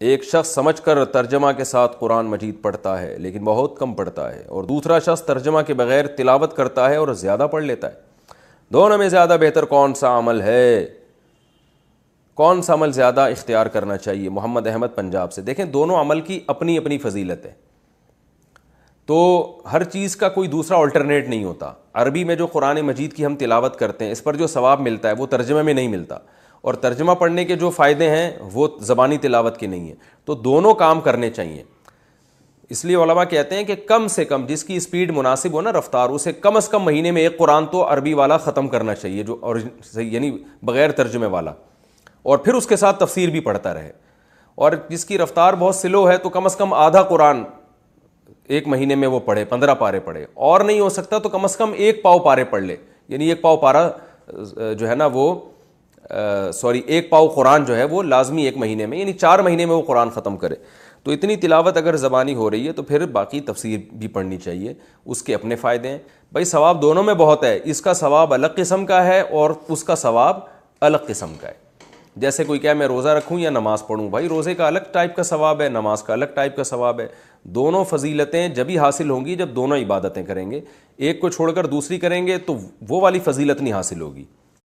ایک شخص سمجھ کر ترجمہ کے ساتھ قرآن مجید پڑھتا ہے لیکن بہت کم پڑھتا ہے، اور دوسرا شخص ترجمہ کے بغیر تلاوت کرتا ہے اور زیادہ پڑھ لیتا ہے، دونوں میں زیادہ بہتر کون سا عمل ہے؟ کون سا عمل زیادہ اختیار کرنا چاہیے؟ محمد احمد پنجاب سے۔ دیکھیں دونوں عمل کی اپنی اپنی فضیلت ہے، تو ہر چیز کا کوئی دوسرا آلٹرنیٹ نہیں ہوتا۔ عربی میں جو قرآن مجید کی ہم تلاوت کرتے ہیں اس پر جو ثواب ملتا ہے وہ ترجمے میں نہیں ملتا، اور ترجمہ پڑھنے کے جو فائدے ہیں وہ زبانی تلاوت کے نہیں ہیں، تو دونوں کام کرنے چاہیے۔ اس لیے علماء کہتے ہیں کہ کم سے کم جس کی اسپیڈ مناسب ہو نا، رفتار، اسے کم از کم مہینے میں ایک قرآن تو عربی والا ختم کرنا چاہیے، جو یعنی بغیر ترجمے والا، اور پھر اس کے ساتھ تفسیر بھی پڑھتا رہے۔ اور جس کی رفتار بہت سلو ہے تو کم از کم آدھا قرآن ایک مہینے میں وہ پڑھے، 15 پارے پڑھے، اور نہیں ہو سکتا تو کم از کم 1 پاؤ پارے پڑھ لے، یعنی 1 پاؤ پارا جو ہے نا وہ 1 پاؤ قرآن جو ہے وہ لازمی 1 مہینے میں، یعنی 4 مہینے میں وہ قرآن ختم کرے۔ تو اتنی تلاوت اگر زبانی ہو رہی ہے تو پھر باقی تفسیر بھی پڑھنی چاہیے، اس کے اپنے فائدے ہیں۔ بھائی ثواب دونوں میں بہت ہے، اس کا ثواب الگ قسم کا ہے اور اس کا ثواب الگ قسم کا ہے۔ جیسے کوئی کہے میں روزہ رکھوں یا نماز پڑھوں، بھائی روزے کا الگ ٹائپ کا ثواب ہے، نماز کا الگ ٹائپ کا ثواب ہے۔ دونوں فضیلتیں جبھی حاصل ہوں گی جب دونوں عبادتیں کریں گے، ایک کو چھوڑ کر دوسری کریں گے تو وہ والی فضیلت نہیں حاصل ہوگی۔